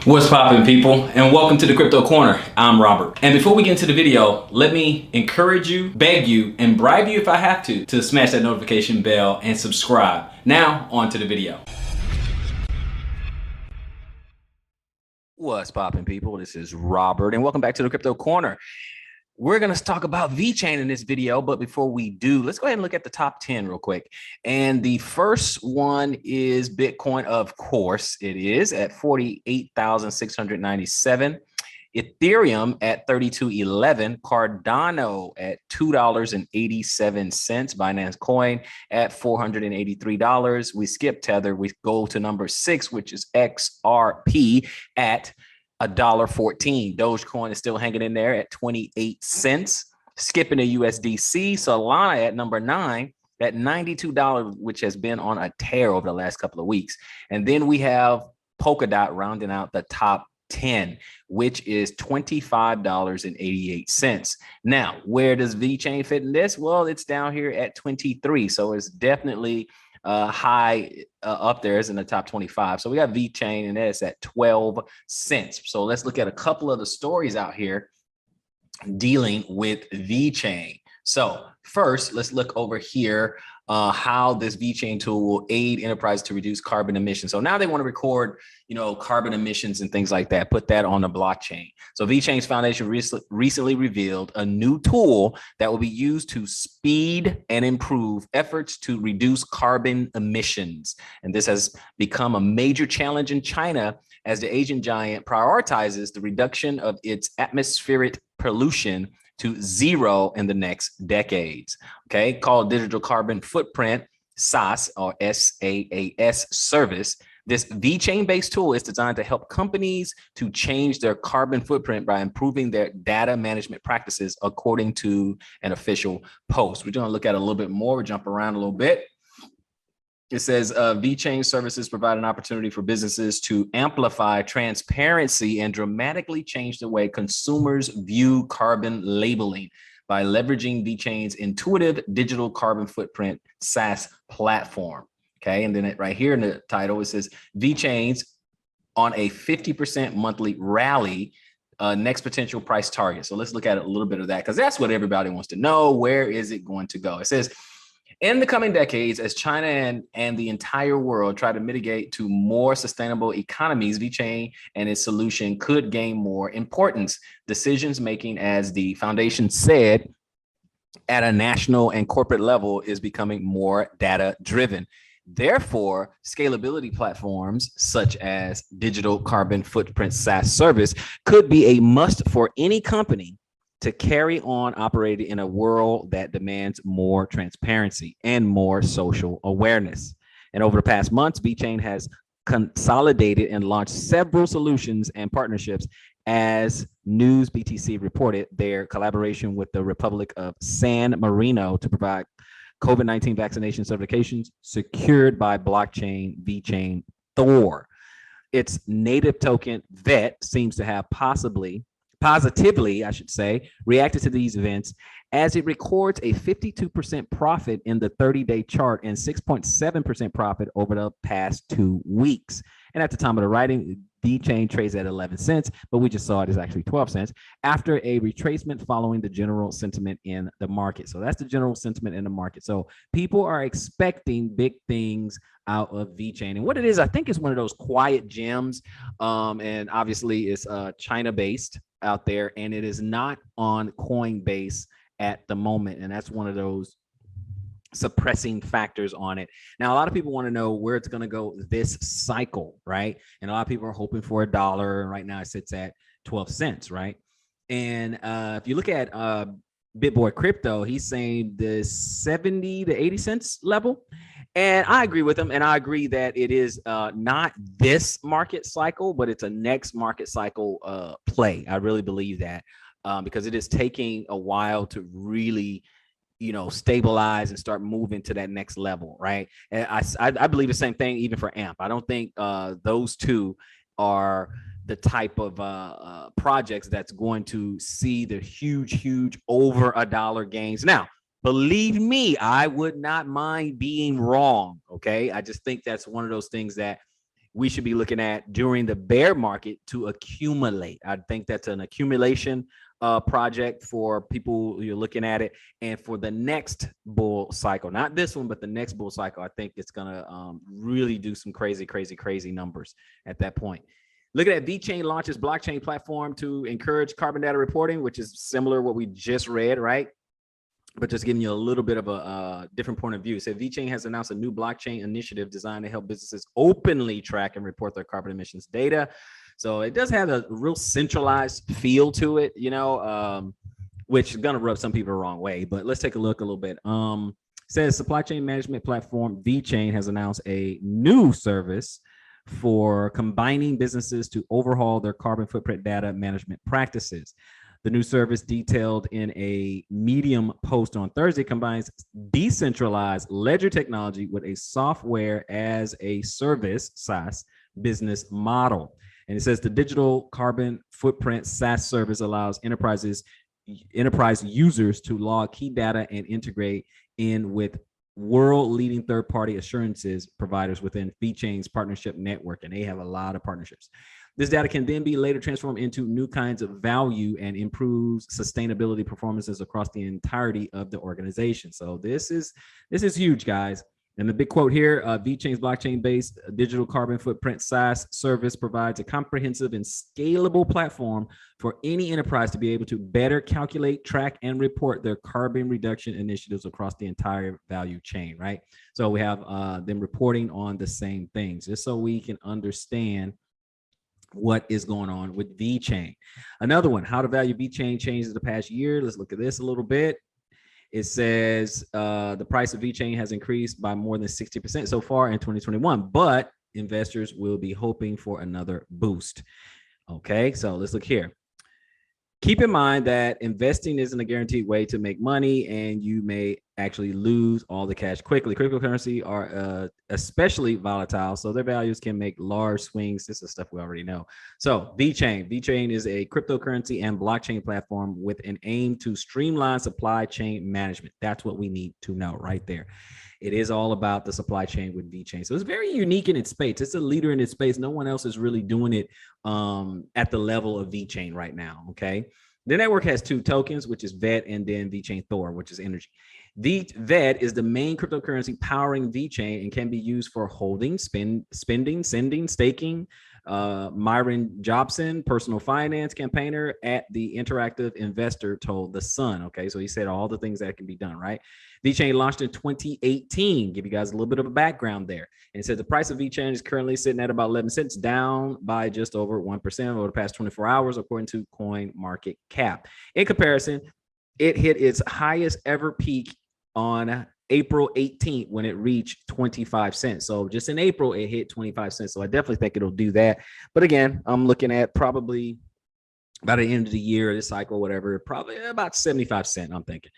What's poppin', people, and welcome to the Crypto Corner. I'm Robert. And before we get into the video, let me encourage you, beg you, and bribe you if I have to smash that notification bell and subscribe. Now, on to the video. What's poppin', people? This is Robert, and welcome back to the Crypto Corner. We're going to talk about VeChain in this video, but before we do, let's go ahead and look at the top 10 real quick. And the first one is Bitcoin, of course it is, at 48,697. Ethereum at 3211, Cardano at $2.87, Binance Coin at $483. We skip Tether. We go to number 6, which is XRP at $1.14. Dogecoin is still hanging in there at 28 cents. Skipping to USDC, Solana at number 9 at $92, which has been on a tear over the last couple of weeks. And then we have Polkadot rounding out the top 10, which is $25.88. Now, where does VeChain fit in this? Well, it's down here at 23, so it's definitely high up there, is in the top 25. So we got VeChain, and that's at 12 cents. So let's look at a couple of the stories out here dealing with VeChain. So first, let's look over here how this VeChain tool will aid enterprise to reduce carbon emissions. So now they want to record, carbon emissions and things like that, put that on the blockchain. So VeChain's foundation recently revealed a new tool that will be used to speed and improve efforts to reduce carbon emissions. And this has become a major challenge in China as the Asian giant prioritizes the reduction of its atmospheric pollution to zero in the next decades. Okay, called Digital Carbon Footprint, SaaS or SaaS service. This VeChain-based tool is designed to help companies to change their carbon footprint by improving their data management practices, according to an official post. We're going to look at it a little bit more. We'll jump around a little bit. It says VeChain services provide an opportunity for businesses to amplify transparency and dramatically change the way consumers view carbon labeling by leveraging VeChain's intuitive digital carbon footprint SaaS platform. Okay, and then right here in the title, it says VeChain's on a 50% monthly rally, next potential price target. So let's look at a little bit of that, because that's what everybody wants to know. Where is it going to go? It says, in the coming decades, as China and the entire world try to mitigate to more sustainable economies, VeChain and its solution could gain more importance. Decisions making, as the foundation said, at a national and corporate level is becoming more data driven. Therefore, scalability platforms such as digital carbon footprint SaaS service could be a must for any company to carry on operating in a world that demands more transparency and more social awareness. And over the past months, VeChain has consolidated and launched several solutions and partnerships. As News BTC reported, their collaboration with the Republic of San Marino to provide COVID-19 vaccination certifications secured by blockchain VeChain Thor. Its native token VET seems to have positively, I should say, reacted to these events, as it records a 52% profit in the 30-day chart and 6.7% profit over the past 2 weeks. And at the time of the writing, VeChain trades at 11 cents, but we just saw it is actually 12 cents after a retracement following the general sentiment in the market. So that's the general sentiment in the market. So people are expecting big things out of VeChain. And what it is, I think, is one of those quiet gems. And obviously it's China-based out there, and it is not on Coinbase at the moment. And that's one of those suppressing factors on it. Now, a lot of people want to know where it's going to go this cycle, right? And a lot of people are hoping for $1. And right now it sits at 12 cents, right? And if you look at BitBoy Crypto, he's saying the 70 to 80 cents level. And I agree with him. And I agree that it is not this market cycle, but it's a next market cycle play. I really believe that because it is taking a while to really stabilize and start moving to that next level, right? And I believe the same thing even for AMP. I don't think those two are the type of projects that's going to see the huge over $1 gains. Now, believe me, I would not mind being wrong, okay? I just think that's one of those things that we should be looking at during the bear market to accumulate. I think that's an accumulation project for people you're looking at it. And for the next bull cycle, not this one, but the next bull cycle, I think it's going to really do some crazy numbers at that point. Look at that. VeChain launches blockchain platform to encourage carbon data reporting, which is similar to what we just read, right? But just giving you a little bit of a different point of view. So VeChain has announced a new blockchain initiative designed to help businesses openly track and report their carbon emissions data. So it does have a real centralized feel to it, you know, which is going to rub some people the wrong way. But let's take a look a little bit. Says supply chain management platform VeChain has announced a new service for combining businesses to overhaul their carbon footprint data management practices. The new service, detailed in a Medium post on Thursday, combines decentralized ledger technology with a software as a service SaaS business model. And it says the digital carbon footprint SaaS service allows enterprise users to log key data and integrate in with world-leading third-party assurances providers within VeChain's partnership network, and they have a lot of partnerships. This data can then be later transformed into new kinds of value and improves sustainability performances across the entirety of the organization. So this is huge, guys. And the big quote here, VeChain's blockchain-based digital carbon footprint SaaS service provides a comprehensive and scalable platform for any enterprise to be able to better calculate, track, and report their carbon reduction initiatives across the entire value chain, right? So we have them reporting on the same things, just so we can understand what is going on with VeChain. Another one, how the value of VeChain changes the past year. Let's look at this a little bit. It says the price of VeChain has increased by more than 60% so far in 2021, but investors will be hoping for another boost. Okay, so let's look here. Keep in mind that investing isn't a guaranteed way to make money, and you may actually lose all the cash quickly. Cryptocurrency are especially volatile, so their values can make large swings. This is stuff we already know. So VeChain is a cryptocurrency and blockchain platform with an aim to streamline supply chain management. That's what we need to know right there. It is all about the supply chain with VeChain. So it's very unique in its space. It's a leader in its space. No one else is really doing it at the level of VeChain right now, okay? The network has two tokens, which is VET, and then VeChain Thor, which is energy. VET is the main cryptocurrency powering VeChain and can be used for holding, spending, sending, staking. Myron Jobson, personal finance campaigner at the Interactive Investor, told The Sun. Okay, so he said all the things that can be done, right? VeChain launched in 2018. Give you guys a little bit of a background there. And it said the price of VeChain is currently sitting at about 11 cents, down by just over 1% over the past 24 hours, according to CoinMarketCap. In comparison, it hit its highest ever peak on April 18th when it reached 25 cents. So just in April, it hit 25 cents. So I definitely think it'll do that. But again, I'm looking at probably by the end of the year, this cycle, whatever, probably about 75 cents, I'm thinking.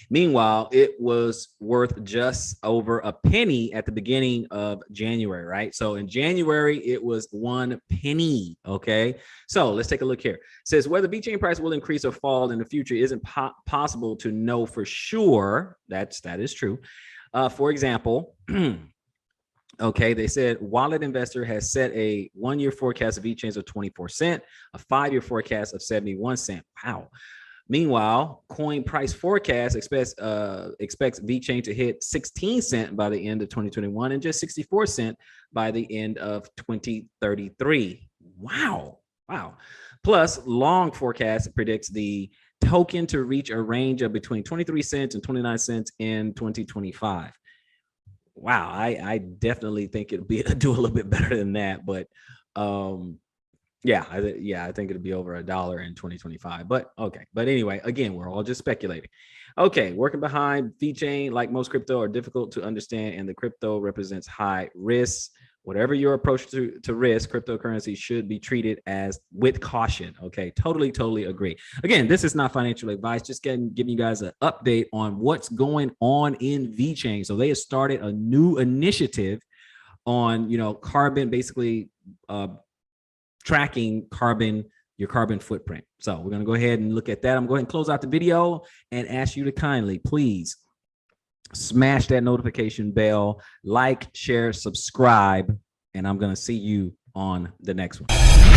Meanwhile, it was worth just over a penny at the beginning of January, right? So in January, it was 1 penny, okay? So let's take a look here. It says whether VeChain price will increase or fall in the future isn't possible to know for sure. That is true. For example, okay, they said Wallet Investor has set a 1-year forecast of VeChain of 24 cents, a 5-year forecast of 71 cents. Wow. Meanwhile, Coin Price Forecast expects VeChain to hit 16 cents by the end of 2021 and just 64 cents by the end of 2033. Wow. Plus, Long Forecast predicts the token to reach a range of between 23 cents and 29 cents in 2025. Wow, I definitely think it'll do a little bit better than that, but I think it'll be over $1 in 2025. But okay, but anyway, again, we're all just speculating. Okay, working behind VeChain, like most crypto, are difficult to understand, and the crypto represents high risks. Whatever your approach to risk, cryptocurrency should be treated as with caution. Okay, totally agree. Again, this is not financial advice, just giving you guys an update on what's going on in VeChain. So they have started a new initiative on, carbon, basically tracking your carbon footprint. So we're going to go ahead and look at that. I'm going to go ahead and close out the video and ask you to kindly, please, smash that notification bell, like, share, subscribe, and I'm going to see you on the next one.